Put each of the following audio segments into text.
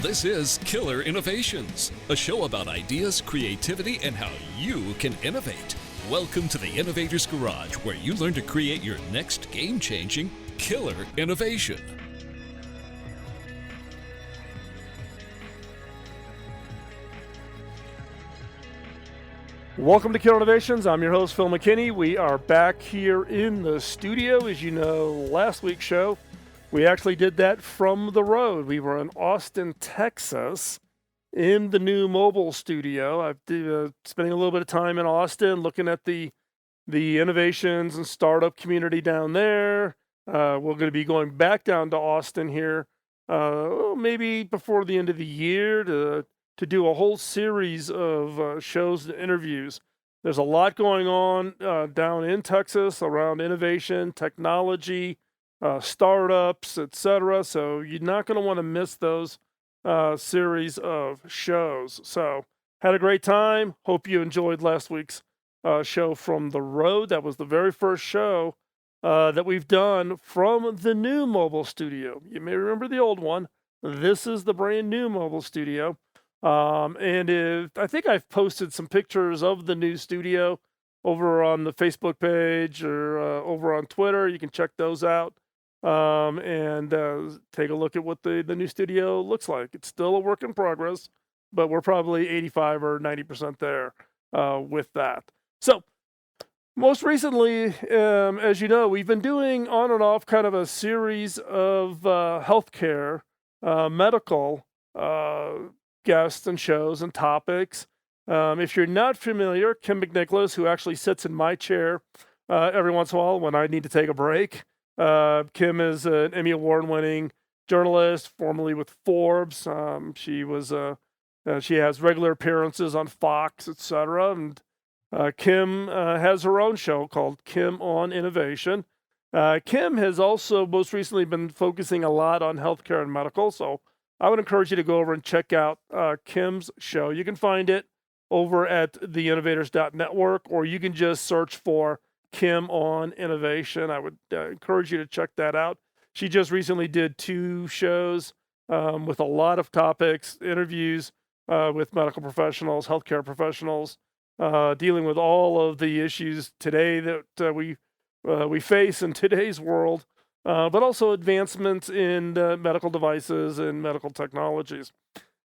This is Killer Innovations, a show about ideas, creativity, and how you can innovate. Welcome to the Innovator's Garage, where you learn to create your next game-changing killer innovation. Welcome to Killer Innovations. I'm your host, Phil McKinney. We are back here in the studio. As you know, last week's show, we actually did that from the road. We were in Austin, Texas, in the new mobile studio. I've spending a little bit of time in Austin, looking at the innovations and startup community down there. We're going to be going back down to Austin here, maybe before the end of the year to do a whole series of shows and interviews. There's a lot going on down in Texas around innovation, technology, startups, etc. So you're not going to want to miss those series of shows. So had a great time. Hope you enjoyed last week's show from the road. That was the very first show that we've done from the new mobile studio. You may remember the old one. This is the brand new mobile studio. I think I've posted some pictures of the new studio over on the Facebook page or over on Twitter. You can check those out and take a look at what the new studio looks like. It's still a work in progress, but we're probably 85 or 90% there with that. So most recently, as you know, we've been doing on and off kind of a series of healthcare, medical guests and shows and topics. If you're not familiar, Kim McNicholas, who actually sits in my chair every once in a while when I need to take a break. Kim is an Emmy Award-winning journalist, formerly with Forbes. She has regular appearances on Fox, etc. And Kim has her own show called Kim on Innovation. Kim has also most recently been focusing a lot on healthcare and medical, so I would encourage you to go over and check out Kim's show. You can find it over at theinnovators.network, or you can just search for Kim on Innovation. I would encourage you to check that out. She just recently did 2 shows with a lot of topics, interviews with medical professionals, healthcare professionals, dealing with all of the issues today that we face in today's world. But also advancements in medical devices and medical technologies,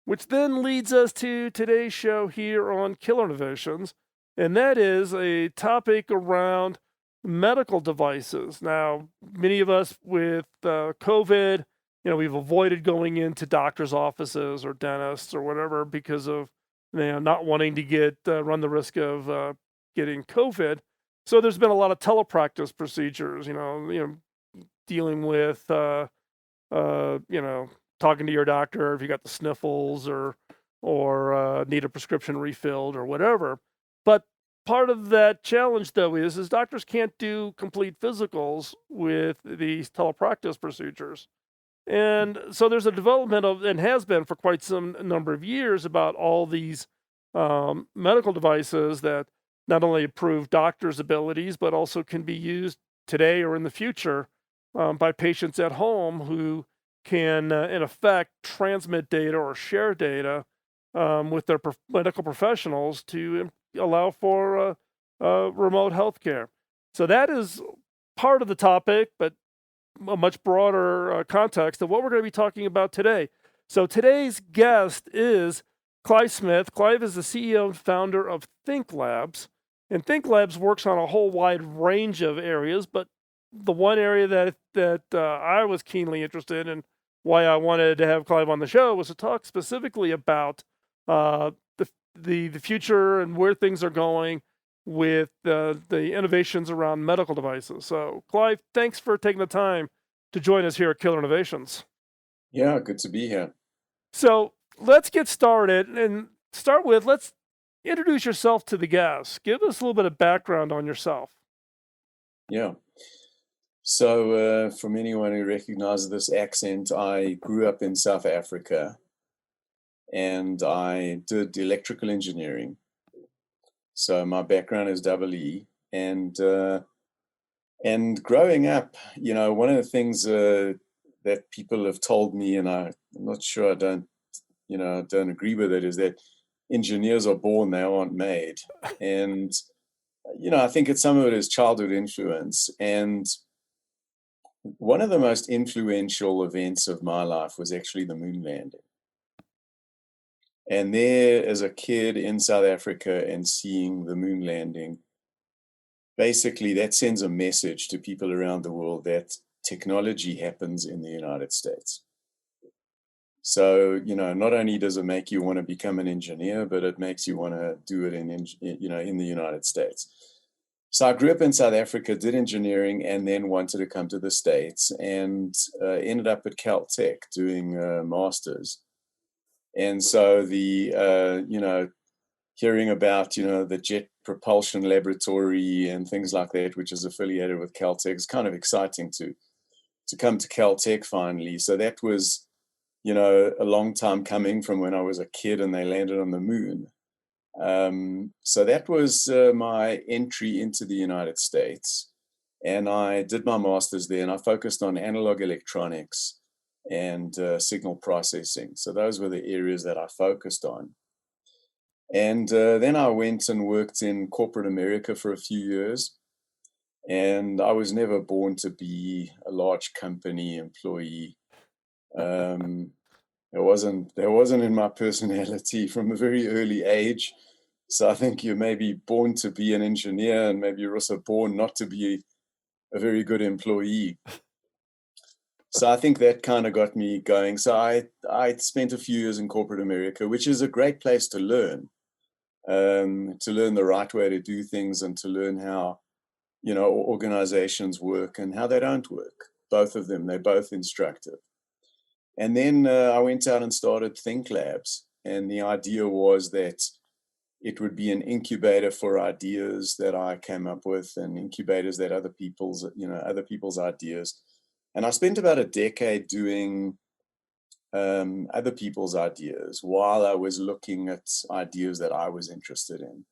which then leads us to today's show here on Killer Innovations, and that is a topic around medical devices. Now, many of us with COVID, we've avoided going into doctor's offices or dentists or whatever because of not wanting to run the risk of getting COVID. So there's been a lot of telepractice procedures, dealing with, talking to your doctor if you got the sniffles or need a prescription refilled or whatever. But part of that challenge, though, is doctors can't do complete physicals with these telepractice procedures. And so there's a development of, and has been for quite some number of years, about all these medical devices that not only improve doctors' abilities, but also can be used today or in the future by patients at home who can, in effect, transmit data or share data with their medical professionals to allow for remote healthcare. So that is part of the topic, but a much broader context of what we're going to be talking about today. So today's guest is Clive Smith. Clive is the CEO and founder of Think Labs. And Think Labs works on a whole wide range of areas, but the one area that I was keenly interested in, why I wanted to have Clive on the show, was to talk specifically about the future and where things are going with the innovations around medical devices. So, Clive, thanks for taking the time to join us here at Killer Innovations. Yeah, good to be here. So let's get started and let's introduce yourself to the guests. Give us a little bit of background on yourself. Yeah. So from anyone who recognizes this accent, I grew up in South Africa and I did electrical engineering. So my background is double E. And growing up, one of the things that people have told me, and I'm not sure I don't don't agree with it, is that engineers are born, they aren't made. And, I think some of it is childhood influence. And one of the most influential events of my life was actually the moon landing. And there, as a kid in South Africa and seeing the moon landing, basically that sends a message to people around the world that technology happens in the United States. So, not only does it make you want to become an engineer, but it makes you want to do it in the United States. So I grew up in South Africa, did engineering, and then wanted to come to the States, and ended up at Caltech doing a master's. And so hearing about, the Jet Propulsion Laboratory and things like that, which is affiliated with Caltech, is kind of exciting to come to Caltech finally. So that was, a long time coming from when I was a kid and they landed on the moon. So that was my entry into the United States. And I did my master's there, and I focused on analog electronics and signal processing. So those were the areas that I focused on. And then I went and worked in corporate America for a few years. And I was never born to be a large company employee. It wasn't in my personality from a very early age. So I think you're maybe born to be an engineer, and maybe you're also born not to be a very good employee. So I think that kind of got me going. So I spent a few years in corporate America, which is a great place to learn the right way to do things, and to learn how, organizations work and how they don't work. Both of them, they're both instructive. And then I went out and started Think Labs. And the idea was that it would be an incubator for ideas that I came up with, and incubators that other people's ideas. And I spent about a decade doing other people's ideas while I was looking at ideas that I was interested in.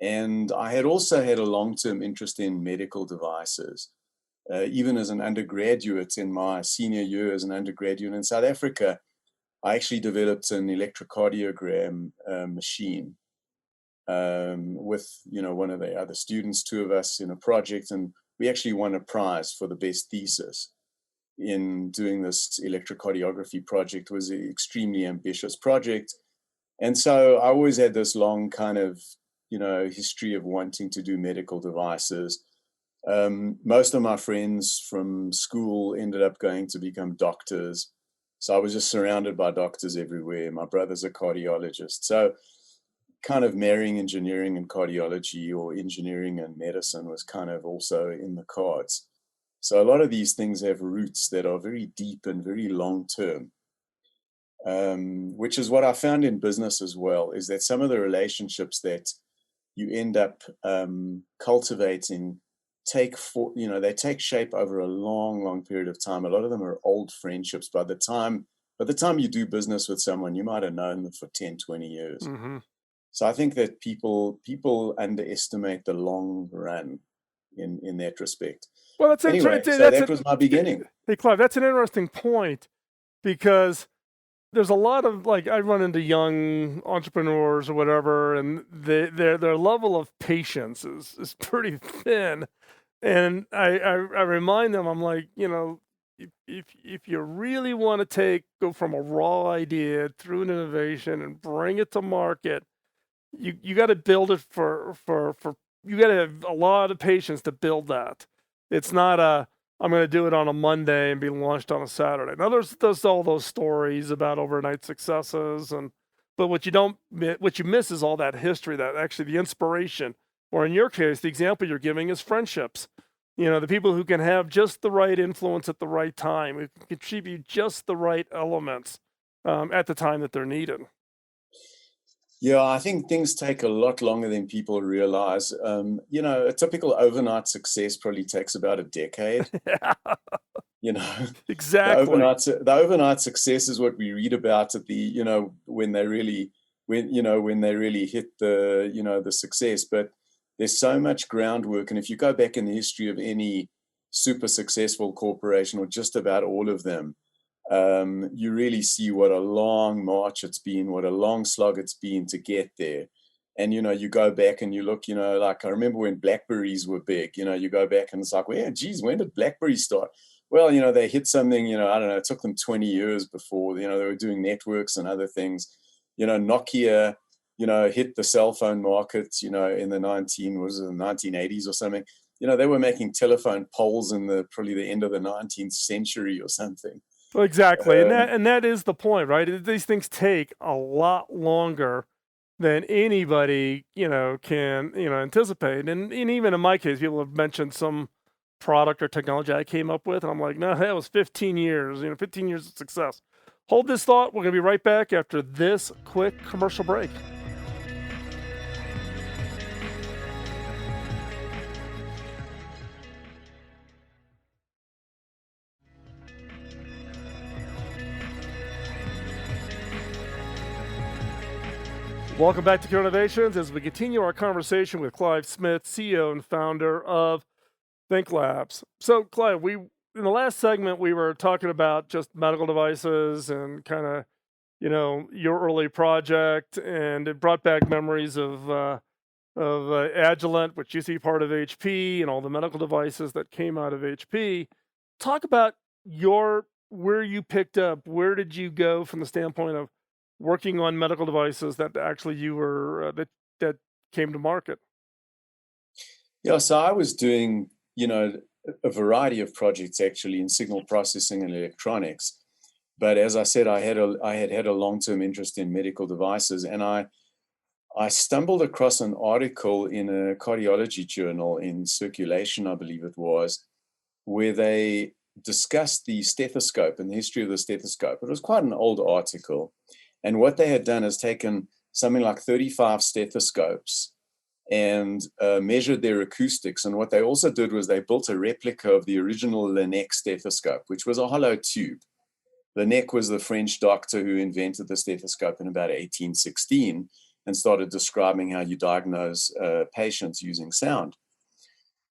And I had also had a long-term interest in medical devices. Even as an undergraduate, in my senior year as an undergraduate in South Africa, I actually developed an electrocardiogram machine with one of the other students, two of us, in a project, and we actually won a prize for the best thesis in doing this electrocardiography project. It was an extremely ambitious project. And so I always had this long kind of history of wanting to do medical devices. Most of my friends from school ended up going to become doctors. So I was just surrounded by doctors everywhere. My brother's a cardiologist. So kind of marrying engineering and cardiology, or engineering and medicine, was kind of also in the cards. So a lot of these things have roots that are very deep and very long-term, which is what I found in business as well, is that some of the relationships that you end up cultivating they take shape over a long, long period of time. A lot of them are old friendships. By the time you do business with someone, you might have known them for 10, 20 years. Mm-hmm. So I think that people underestimate the long run in that respect. Well, that's anyway, interesting. So that was my beginning. Hey, Clive, that's an interesting point, because there's a lot of, I run into young entrepreneurs or whatever, and their level of patience is pretty thin. And I remind them, I'm like, if you really want to go from a raw idea through an innovation and bring it to market, you got to build it you got to have a lot of patience to build that. It's not I'm going to do it on a Monday and be launched on a Saturday. Now there's all those stories about overnight successes, but what you miss is all that history, that actually the inspiration, or in your case, the example you're giving is friendships. The people who can have just the right influence at the right time, who can contribute just the right elements at the time that they're needed. Yeah, I think things take a lot longer than people realize. A typical overnight success probably takes about a decade. Exactly. The overnight success is what we read about at the, when they really hit the success. But there's so much groundwork. And if you go back in the history of any super successful corporation, or just about all of them, you really see what a long march it's been, what a long slog it's been to get there. And, you go back and you look, like I remember when Blackberries were big, you go back and it's like, well, geez, when did Blackberry start? Well, they hit something, I don't know, it took them 20 years before, they were doing networks and other things. Nokia, hit the cell phone market, in the 1980s or something. They were making telephone poles in probably the end of the 19th century or something. Well, exactly, and that is the point, right? These things take a lot longer than anybody, can, anticipate. And even in my case, people have mentioned some product or technology I came up with, and I'm like, no, that was 15 years, 15 years of success. Hold this thought. We're going to be right back after this quick commercial break. Welcome back to Q Innovations as we continue our conversation with Clive Smith, CEO and founder of Think Labs. So, Clive, in the last segment we were talking about just medical devices and kind of, your early project, and it brought back memories of Agilent, which used to be part of HP, and all the medical devices that came out of HP. Talk about where you picked up. Where did you go from the standpoint of working on medical devices that actually you were that came to market? Yeah, so I was doing, a variety of projects actually in signal processing and electronics. But as I said, I had a long-term interest in medical devices, and I stumbled across an article in a cardiology journal in Circulation, I believe it was, where they discussed the stethoscope and the history of the stethoscope. It was quite an old article. And what they had done is taken something like 35 stethoscopes and measured their acoustics. And what they also did was they built a replica of the original Laennec stethoscope, which was a hollow tube. Laennec was the French doctor who invented the stethoscope in about 1816 and started describing how you diagnose patients using sound.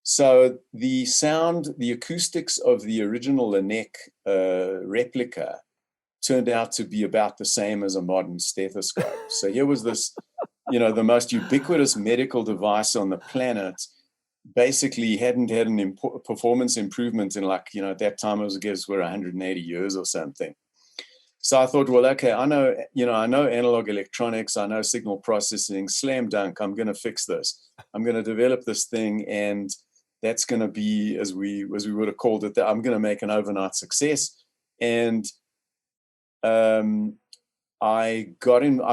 So the acoustics of the original Laennec replica turned out to be about the same as a modern stethoscope. So here was this, the most ubiquitous medical device on the planet, basically hadn't had an performance improvement in at that time I guess we're 180 years or something. So I thought, well, okay, I know analog electronics, I know signal processing, slam dunk, I'm going to fix this. I'm going to develop this thing, and that's going to be, as we would have called it, I'm going to make an overnight success. And I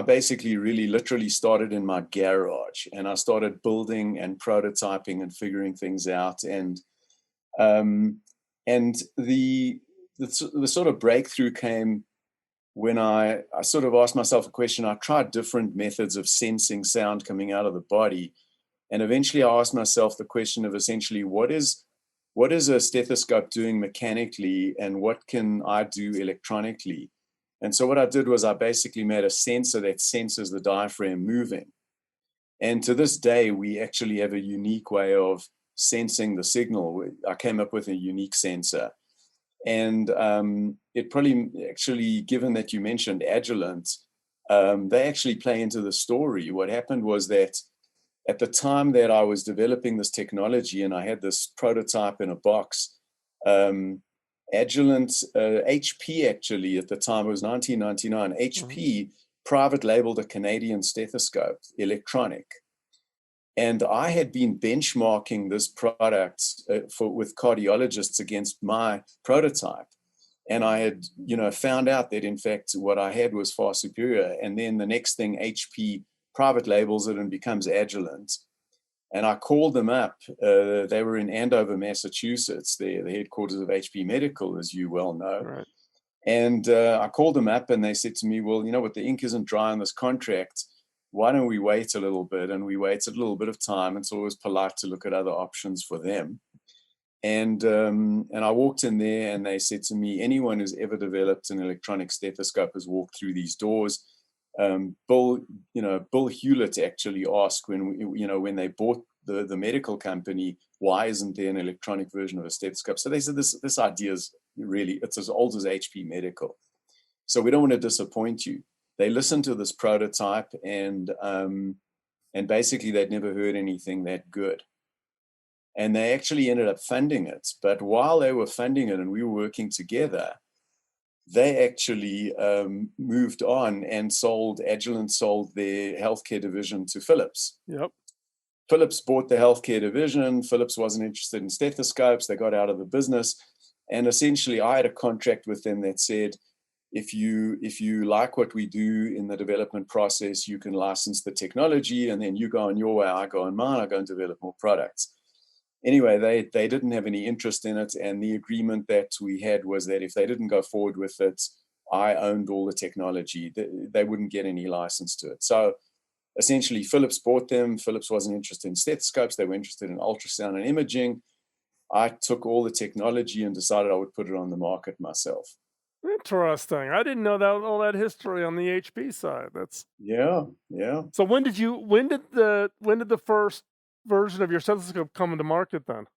basically really literally started in my garage, and I started building and prototyping and figuring things out. And the sort of breakthrough came when I sort of asked myself a question. I tried different methods of sensing sound coming out of the body. And eventually I asked myself the question of essentially, what is a stethoscope doing mechanically, and what can I do electronically? And so what I did was I basically made a sensor that senses the diaphragm moving. And to this day, we actually have a unique way of sensing the signal. I came up with a unique sensor. And it probably actually, given that you mentioned Agilent, they actually play into the story. What happened was that at the time that I was developing this technology and I had this prototype in a box, Agilent, HP actually at the time, it was 1999, HP private labeled a Canadian stethoscope, electronic. And I had been benchmarking this product with cardiologists against my prototype. And I had, found out that in fact what I had was far superior. And then the next thing, HP private labels it and becomes Agilent. And I called them up. They were in Andover, Massachusetts, the headquarters of HP Medical, as you well know. Right. And I called them up, and they said to me, well, you know what, the ink isn't dry on this contract. Why don't we wait a little bit? And we waited a little bit of time. It's always polite to look at other options for them. And I walked in there, and they said to me, anyone who's ever developed an electronic stethoscope has walked through these doors. Bill Hewlett actually asked when they bought the medical company, why isn't there an electronic version of a stethoscope? So they said this idea is it's as old as HP Medical. So we don't want to disappoint you. They listened to this prototype, and basically they'd never heard anything that good. And they actually ended up funding it. But while they were funding it and we were working together, they actually moved on and Agilent sold their healthcare division to Philips. Yep. Philips bought the healthcare division. Philips wasn't interested in stethoscopes. They got out of the business. And essentially, I had a contract with them that said, if you like what we do in the development process, you can license the technology, and then you go on your way, I go on mine, I go and develop more products. Anyway, they didn't have any interest in it, and the agreement that we had was that if they didn't go forward with it, I owned all the technology. They wouldn't get any license to it. So essentially, Philips bought them. Philips wasn't interested in stethoscopes. They were interested in ultrasound and imaging. I took all the technology and decided I would put it on the market myself. Interesting. I didn't know all that history on the HP side. That's yeah. So when did the first version of your stethoscope come into market then?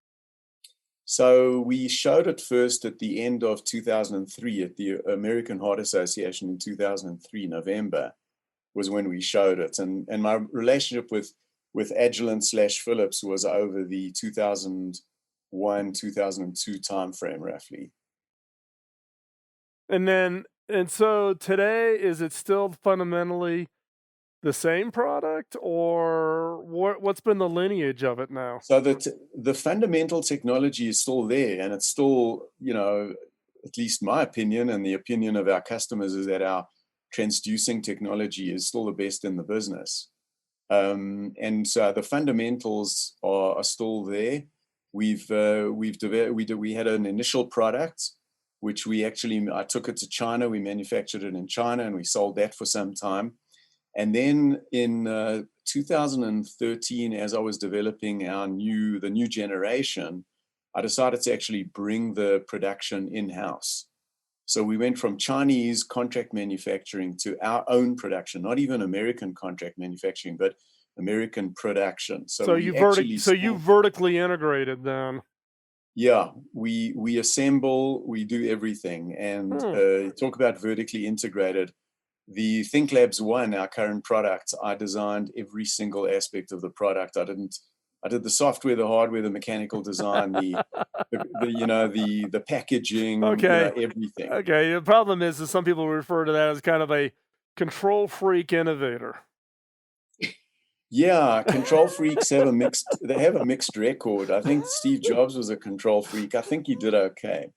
So we showed it first at the end of 2003 at the American Heart Association in 2003, November was when we showed it. And my relationship with Agilent / Philips was over the 2001, 2002 timeframe, roughly. And so today, is it still fundamentally the same product, or what's been the lineage of it now? So the fundamental technology is still there, and it's still, at least my opinion and the opinion of our customers is that our transducing technology is still the best in the business. And so the fundamentals are still there. We had an initial product, which I took it to China. We manufactured it in China, and we sold that for some time. And then in 2013, as I was developing the new generation, I decided to actually bring the production in-house. So we went from Chinese contract manufacturing to our own production, not even American contract manufacturing, but American production. So you vertically integrated then. Yeah, we assemble, we do everything, and talk about vertically integrated. The ThinkLabs 1, our current product, I designed every single aspect of the product. I did the software, the hardware, the mechanical design, the packaging, everything. Okay. The problem is that some people refer to that as kind of a control freak innovator. Yeah, control freaks have a mixed record. I think Steve Jobs was a control freak. I think he did okay.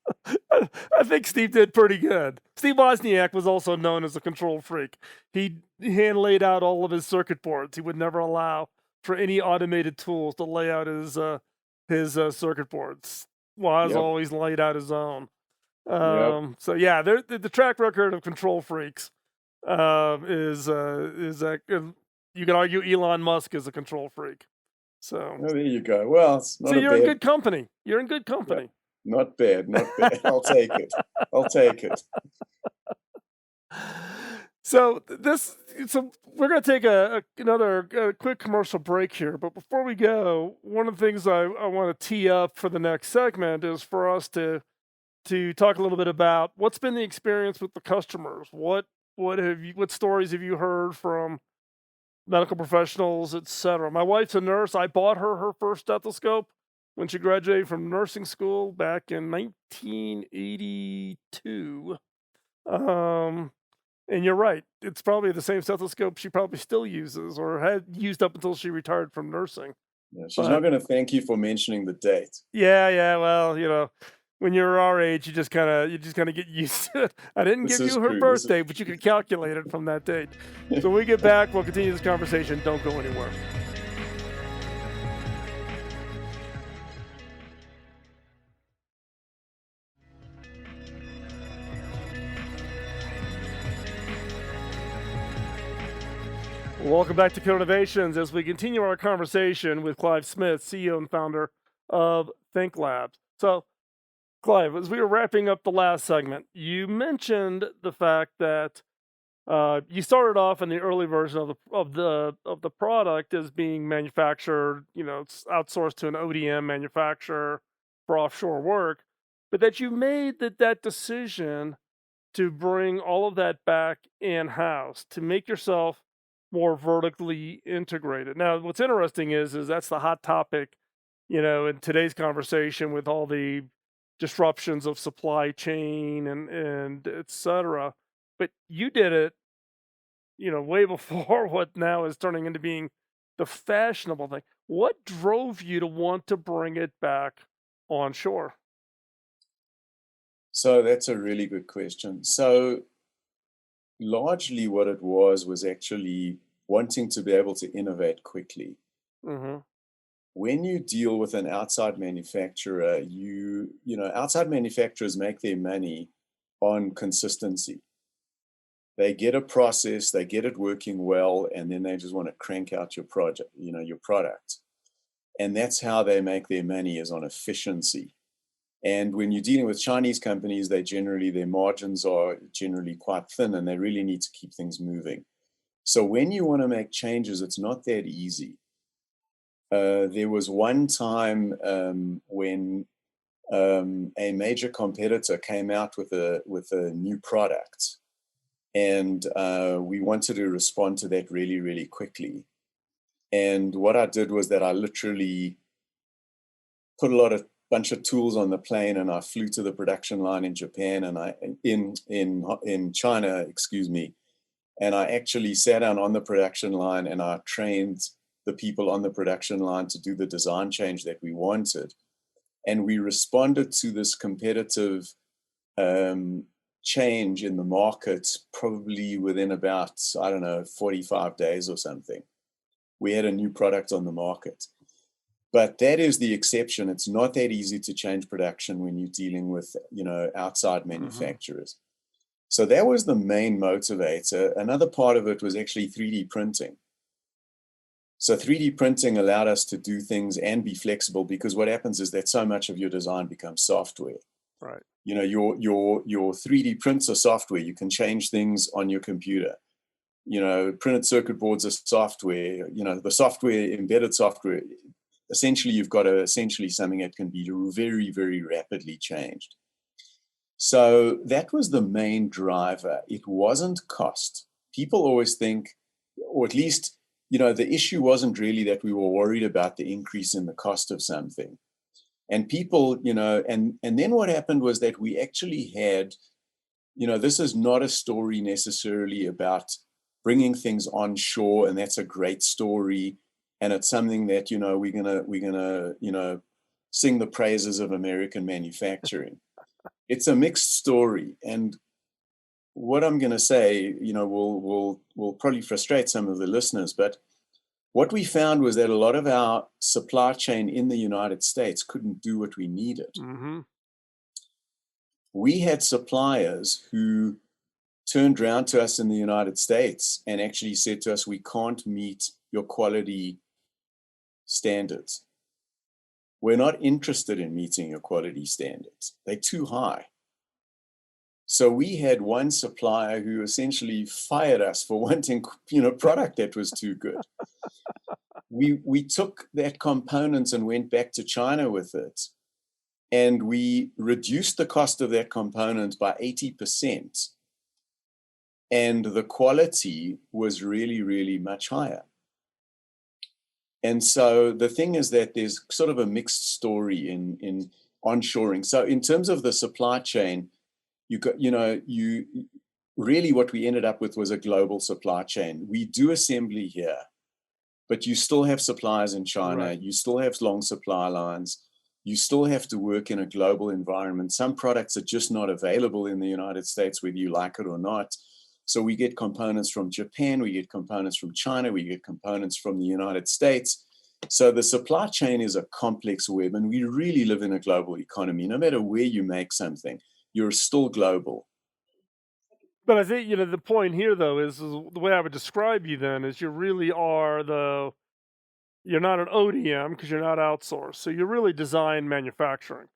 I think Steve did pretty good. Steve Wozniak was also known as a control freak. He hand laid out all of his circuit boards. He would never allow for any automated tools to lay out his circuit boards. Woz always laid out his own. So yeah, the track record of control freaks is you can argue Elon Musk is a control freak. So there you go. Well, it's not you're in good company. You're in good company. Yeah. Not bad. I'll take it. So we're going to take another quick commercial break here. But before we go, one of the things I want to tee up for the next segment is for us to talk a little bit about what's been the experience with the customers. What stories have you heard from medical professionals, etc. My wife's a nurse. I bought her first stethoscope when she graduated from nursing school back in 1982. And you're right. It's probably the same stethoscope she probably still uses or had used up until she retired from nursing. Yeah, she's not going to thank you for mentioning the date. Yeah. Well, when you're our age, you just kind of get used to it. I didn't give you her birthday, but you can calculate it from that date. So when we get back, we'll continue this conversation. Don't go anywhere. Welcome back to Killer Innovations as we continue our conversation with Clive Smith, CEO and founder of ThinkLabs. So, Clive, as we were wrapping up the last segment, you mentioned the fact that you started off in the early version of the product as being manufactured, it's outsourced to an ODM manufacturer for offshore work. but that you made that decision to bring all of that back in-house, to make yourself more vertically integrated. Now, what's interesting is that's the hot topic, in today's conversation with all the disruptions of supply chain and et cetera. But you did it, way before what now is turning into being the fashionable thing. What drove you to want to bring it back onshore? So that's a really good question. So largely what it was actually wanting to be able to innovate quickly. Hmm. When you deal with an outside manufacturer, outside manufacturers make their money on consistency. They get a process, they get it working well, and then they just want to crank out your project, your product. And that's how they make their money, is on efficiency. And when you're dealing with Chinese companies, their margins are generally quite thin, and they really need to keep things moving. So when you want to make changes, it's not that easy. There was one time when a major competitor came out with a new product, and we wanted to respond to that really, really quickly. And what I did was that I literally put a bunch of tools on the plane, and I flew to the production line in Japan, and in China, excuse me, and I actually sat down on the production line, and I trained the people on the production line to do the design change that we wanted. And we responded to this competitive change in the market probably within about, I don't know, 45 days or something. We had a new product on the market. But that is the exception. It's not that easy to change production when you're dealing with, outside manufacturers. So that was the main motivator. Another part of it was actually 3D printing. So 3D printing allowed us to do things and be flexible, because what happens is that so much of your design becomes software. Right. Your 3D prints are software. You can change things on your computer. Printed circuit boards are software. The software, embedded software, essentially you've got something that can be very, very rapidly changed. So that was the main driver. It wasn't cost. People always think, or at least, the issue wasn't really that we were worried about the increase in the cost of something. And people, and then what happened was that we actually had, this is not a story necessarily about bringing things onshore, and that's a great story. And it's something that, we're gonna sing the praises of American manufacturing. It's a mixed story. And what I'm going to say, will probably frustrate some of the listeners, but what we found was that a lot of our supply chain in the United States couldn't do what we needed. Mm-hmm. We had suppliers who turned around to us in the United States and actually said to us, we can't meet your quality standards. We're not interested in meeting your quality standards. They're too high. So we had one supplier who essentially fired us for wanting, product that was too good. We took that component and went back to China with it, and we reduced the cost of that component by 80%. And the quality was really, really much higher. And so the thing is that there's sort of a mixed story in onshoring. So in terms of the supply chain, really what we ended up with was a global supply chain. We do assembly here, but you still have suppliers in China. Right. You still have long supply lines. You still have to work in a global environment. Some products are just not available in the United States, whether you like it or not. So we get components from Japan, we get components from China, we get components from the United States. So the supply chain is a complex web, and we really live in a global economy. No matter where you make something, you're still global. But I think, the point here, though, is the way I would describe you then is you really are you're not an ODM because you're not outsourced. So you really design manufacturing.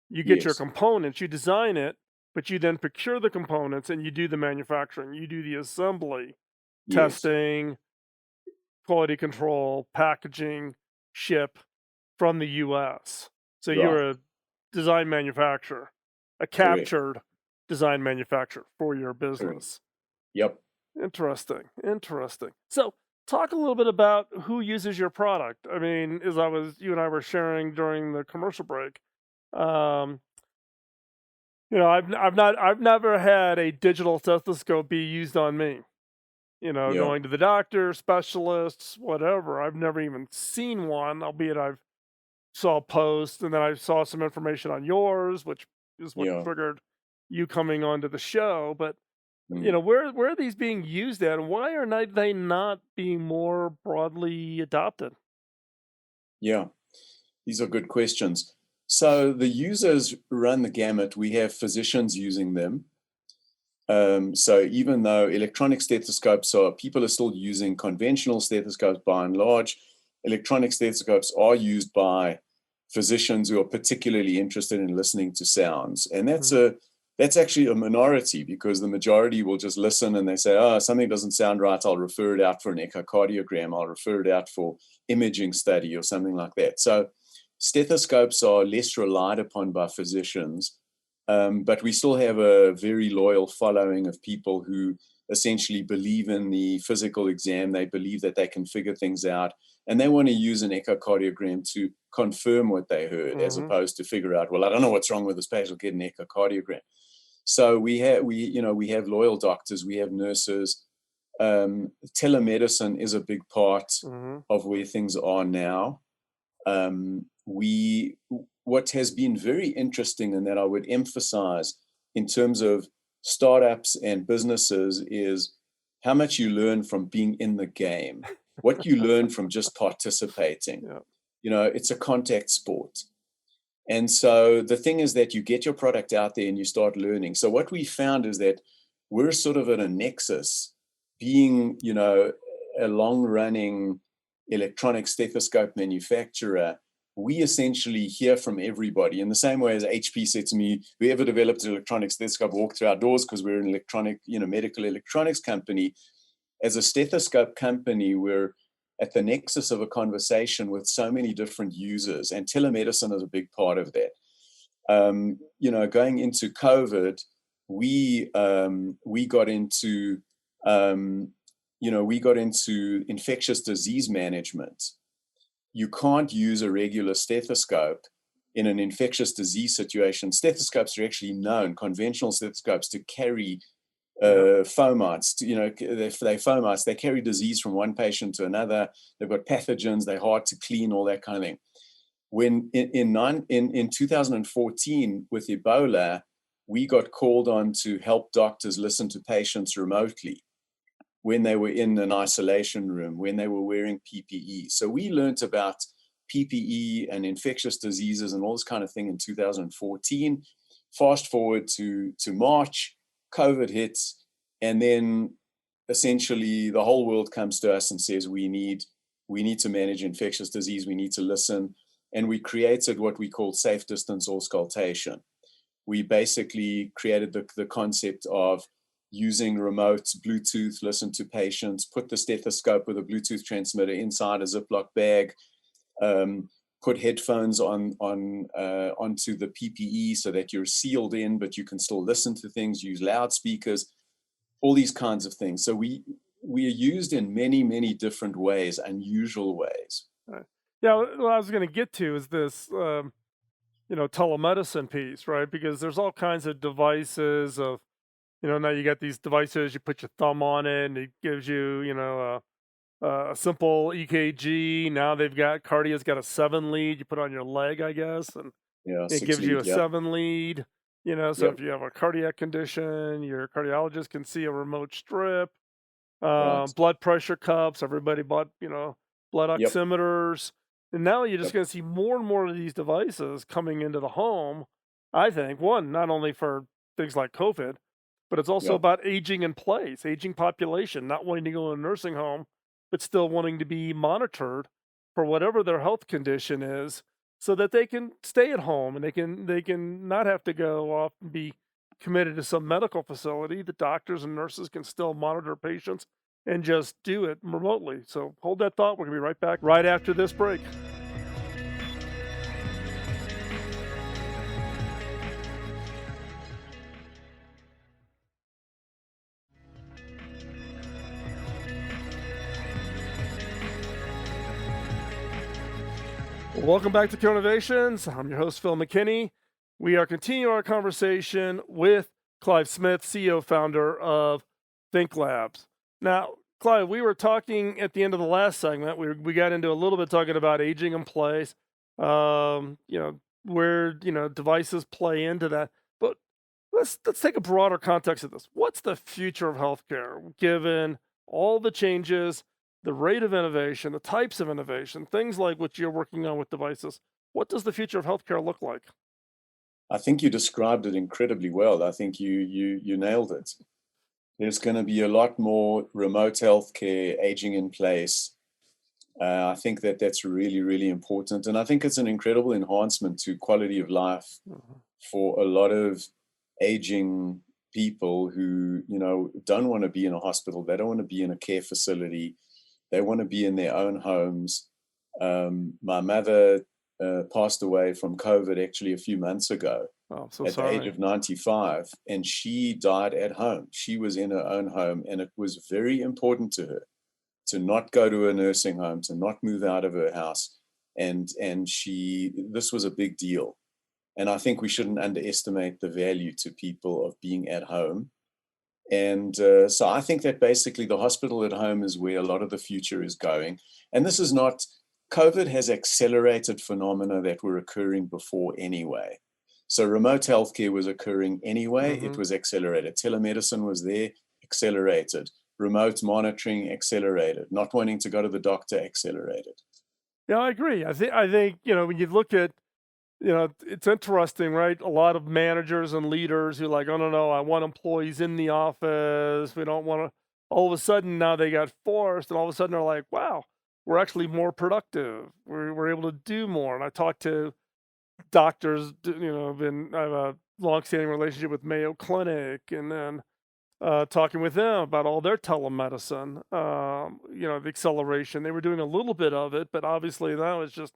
You get your components, you design it, but you then procure the components and you do the manufacturing. You do the assembly, testing, quality control, packaging, ship from the US. So you're a design manufacturer. a correct, captured design manufacturer for your correct. business. Yep. Interesting. Interesting. So, talk a little bit about who uses your product. I mean, as you and I were sharing during the commercial break, um, I've never had a digital stethoscope be used on me. Yeah. Going to the doctor, specialists, whatever. I've never even seen one, albeit I've saw posts, and then I saw some information on yours, which is what Yeah. triggered you coming onto the show. But Mm. where are these being used at, and why are they not being more broadly adopted? Yeah. These are good questions. So the users run the gamut. We have physicians using them. So even though electronic stethoscopes people are still using conventional stethoscopes by and large, electronic stethoscopes are used by physicians who are particularly interested in listening to sounds. And Mhm. that's actually a minority, because the majority will just listen and they say, oh, something doesn't sound right, I'll refer it out for an echocardiogram, I'll refer it out for imaging study or something like that. So stethoscopes are less relied upon by physicians, but we still have a very loyal following of people who essentially believe in the physical exam. They believe that they can figure things out, and they want to use an echocardiogram to confirm what they heard, as Mhm. opposed to figure out, well, I don't know what's wrong with this patient, get an echocardiogram. So we have loyal doctors, we have nurses. Telemedicine is a big part Mhm. of where things are now. We What has been very interesting, and that I would emphasize in terms of startups and businesses, is how much you learn from being in the game, what you learn from just participating. Yeah. It's a contact sport. And so the thing is that you get your product out there and you start learning. So what we found is that we're sort of at a nexus, being, a long running electronic stethoscope manufacturer. We essentially hear from everybody in the same way as HP said to me, whoever developed an electronic stethoscope walked through our doors, because we're an electronic, medical electronics company. As a stethoscope company, we're at the nexus of a conversation with so many different users, and telemedicine is a big part of that. Going into COVID, we got into infectious disease management. You can't use a regular stethoscope in an infectious disease situation. Stethoscopes are actually known, conventional stethoscopes, to carry Yeah. fomites. They fomites. They carry disease from one patient to another. They've got pathogens. They're hard to clean. All that kind of thing. When in 2014 with Ebola, we got called on to help doctors listen to patients remotely when they were in an isolation room, when they were wearing PPE. So we learned about PPE and infectious diseases and all this kind of thing in 2014. Fast forward to March, COVID hits, and then essentially the whole world comes to us and says, we need to manage infectious disease, we need to listen. And we created what we call safe distance auscultation. We basically created the concept of using remote Bluetooth, listen to patients, put the stethoscope with a Bluetooth transmitter inside a Ziploc bag, put headphones onto the PPE so that you're sealed in, but you can still listen to things, use loudspeakers, all these kinds of things. So we are used in many, many different ways, unusual ways. Right. Yeah. What I was going to get to is this, telemedicine piece, right? Because there's all kinds of devices of, now you got these devices, you put your thumb on it and it gives you, a simple EKG. Now they've got Cardio's got a 7 lead you put on your leg, I guess, and Yeah, it six gives you lead. a Yep. 7 lead. So Yep. if you have a cardiac condition, your cardiologist can see a remote strip. Right. Blood pressure cuffs. Everybody bought, blood Yep. oximeters. And now you're just Yep. going to see more and more of these devices coming into the home. I think, one, not only for things like COVID, but it's also Yep. about aging in place, aging population, not wanting to go in a nursing home, but still wanting to be monitored for whatever their health condition is, so that they can stay at home and they can not have to go off and be committed to some medical facility. The doctors and nurses can still monitor patients and just do it remotely. So hold that thought. We're going to be right back right after this break. Welcome back to Innovations. I'm your host, Phil McKinney. We are continuing our conversation with Clive Smith, CEO founder of Think Labs. Now, Clive, we were talking at the end of the last segment. We got into a little bit talking about aging in place, where devices play into that. But let's take a broader context of this. What's the future of healthcare, given all the changes, the rate of innovation, the types of innovation, things like what you're working on with devices? What does the future of healthcare look like? I think you described it incredibly well. I think you nailed it. There's going to be a lot more remote healthcare, aging in place. I think that's really, really important. And I think it's an incredible enhancement to quality of life Mhm. for a lot of aging people who, don't want to be in a hospital. They don't want to be in a care facility. They want to be in their own homes. My mother passed away from COVID actually a few months ago Oh, I'm so at the age sorry. of 95, and she died at home. She was in her own home, and it was very important to her to not go to a nursing home, to not move out of her house. And this was a big deal. And I think we shouldn't underestimate the value to people of being at home. And so I think that basically the hospital at home is where a lot of the future is going. And this is not, COVID has accelerated phenomena that were occurring before anyway. So remote healthcare was occurring anyway, it Hmm. was accelerated. Telemedicine was there, accelerated. Remote monitoring, accelerated. Not wanting to go to the doctor, accelerated. Yeah, I agree. I think when you look at it's interesting, right? A lot of managers and leaders who like, oh no, I want employees in the office. We don't want to. All of a sudden now they got forced, and all of a sudden they're like, wow, we're actually more productive. We're able to do more. And I talked to doctors. I have a long-standing relationship with Mayo Clinic, and then talking with them about all their telemedicine. The acceleration. They were doing a little bit of it, but obviously now it's just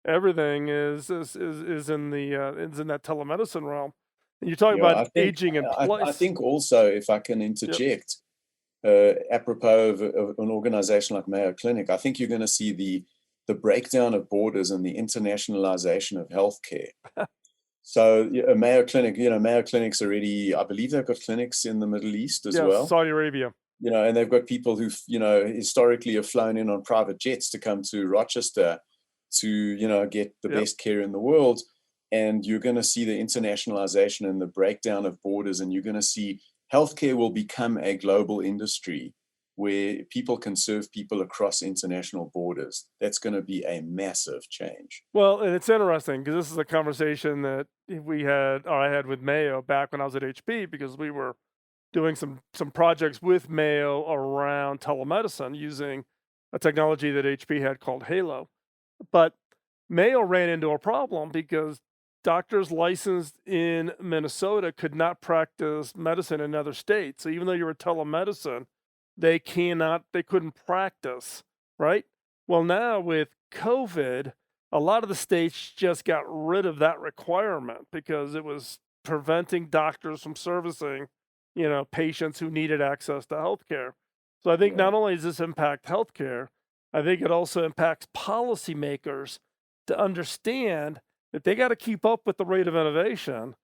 everything is in the is in that telemedicine realm. And you talk Yeah, about I think aging in I place. think also, if I can Yep. interject, apropos of an organization like Mayo Clinic, I think you're going to see the breakdown of borders and the internationalization of healthcare. So Mayo Clinic, Mayo Clinic's already, I believe they've got clinics in the Middle East as Yes, well. Saudi Arabia. And they've got people who, historically have flown in on private jets to come to Rochester to, get the Yep. best care in the world. And you're going to see the internationalization and the breakdown of borders, and you're going to see healthcare will become a global industry where people can serve people across international borders. That's going to be a massive change. Well, and it's interesting because this is a conversation that I had with Mayo back when I was at HP, because we were doing some projects with Mayo around telemedicine using a technology that HP had called Halo. But Mayo ran into a problem because doctors licensed in Minnesota could not practice medicine in other states. So even though you were telemedicine, they couldn't practice, right? Well, now with COVID, a lot of the states just got rid of that requirement because it was preventing doctors from servicing, patients who needed access to healthcare. So I think Yeah. not only does this impact healthcare, I think it also impacts policymakers to understand that they got to keep up with the rate of innovation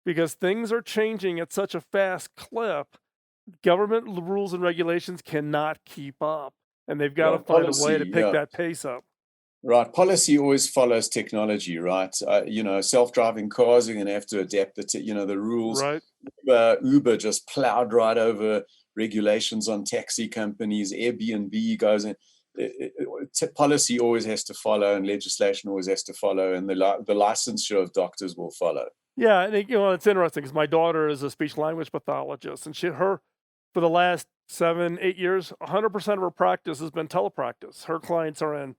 because things are changing at such a fast clip. Government rules and regulations cannot keep up, and they've got to Well, find a way to policy, pick yeah. that pace up. Right. Policy always follows technology, right? Self-driving cars are going to have to adapt the rules. Right. Uber just plowed right over regulations on taxi companies. Airbnb goes in. Policy always has to follow, and legislation always has to follow, and the licensure of doctors will follow. Yeah, and it's interesting because my daughter is a speech language pathologist, and for the last 7, 8 years, 100% of her practice has been telepractice. Her clients are in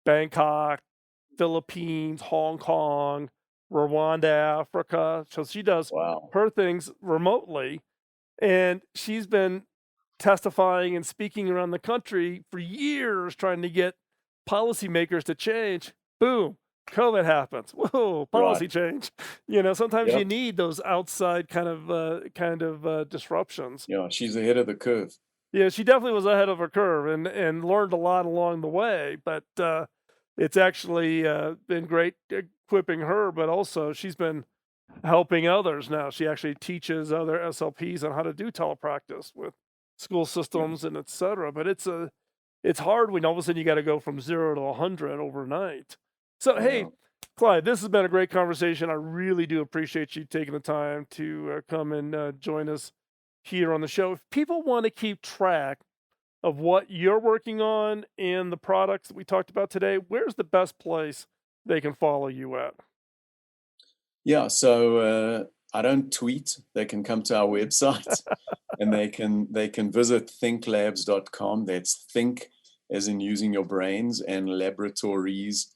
Bangkok, Philippines, Hong Kong, Rwanda, Africa. So she does Wow. her things remotely, and she's been testifying and speaking around the country for years trying to get policymakers to change. Boom, COVID happens. Whoa, Right. policy change. Sometimes you Yep. need those outside kind of disruptions. She's ahead of the curve. Yeah, she definitely was ahead of her curve and learned a lot along the way. But it's actually been great equipping her, but also she's been helping others now. She actually teaches other SLPs on how to do telepractice with school systems and et cetera. But it's hard when all of a sudden you got to go from 0 to 100 overnight. So, hey, Clive, this has been a great conversation. I really do appreciate you taking the time to come and join us here on the show. If people want to keep track of what you're working on and the products that we talked about today, where's the best place they can follow you at? Yeah, so I don't tweet. They can come to our website and they can visit thinklabs.com. That's think as in using your brains, and laboratories,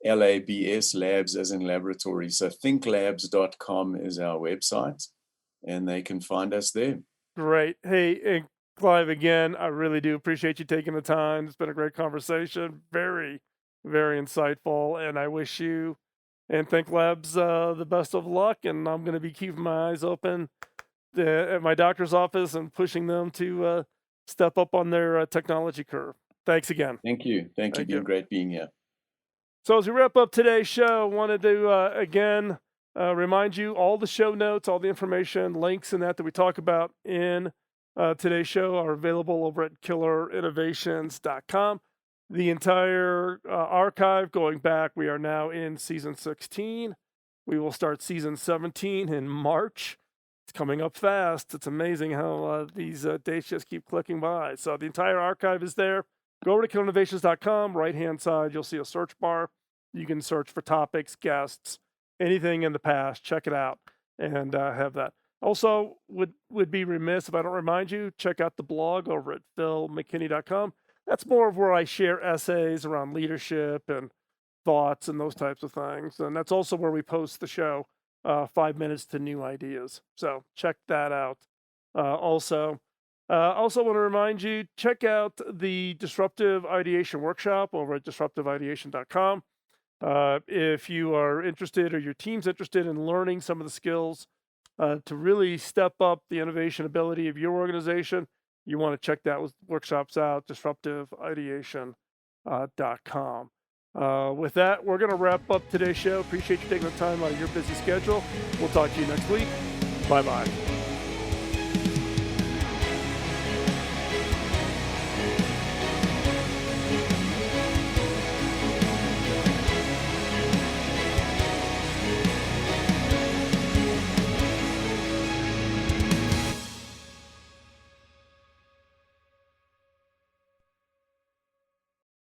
LABS, labs as in laboratory. So thinklabs.com is our website, and they can find us there. Great. Hey, and Clive, again, I really do appreciate you taking the time. It's been a great conversation. Very, very insightful. And I wish you and Think Labs the best of luck. And I'm going to be keeping my eyes open at my doctor's office and pushing them to step up on their technology curve. Thanks again. Thank you. Thank you. Been great being here. So as we wrap up today's show, I wanted to, again, remind you all the show notes, all the information, links and that we talk about in today's show are available over at killerinnovations.com. The entire archive going back, we are now in season 16. We will start season 17 in March. It's coming up fast. It's amazing how these dates just keep clicking by. So the entire archive is there. Go over to killerinnovations.com. Right-hand side, you'll see a search bar. You can search for topics, guests, anything in the past. Check it out and have that. Also, would be remiss if I don't remind you, check out the blog over at philmckinney.com. That's more of where I share essays around leadership and thoughts and those types of things. And that's also where we post the show, 5 minutes to new ideas. So check that out. Also want to remind you, check out the Disruptive Ideation Workshop over at disruptiveideation.com. If you are interested or your team's interested in learning some of the skills to really step up the innovation ability of your organization, you want to check that workshops out, disruptiveideation.com. With that, we're going to wrap up today's show. Appreciate you taking the time out of your busy schedule. We'll talk to you next week. Bye-bye.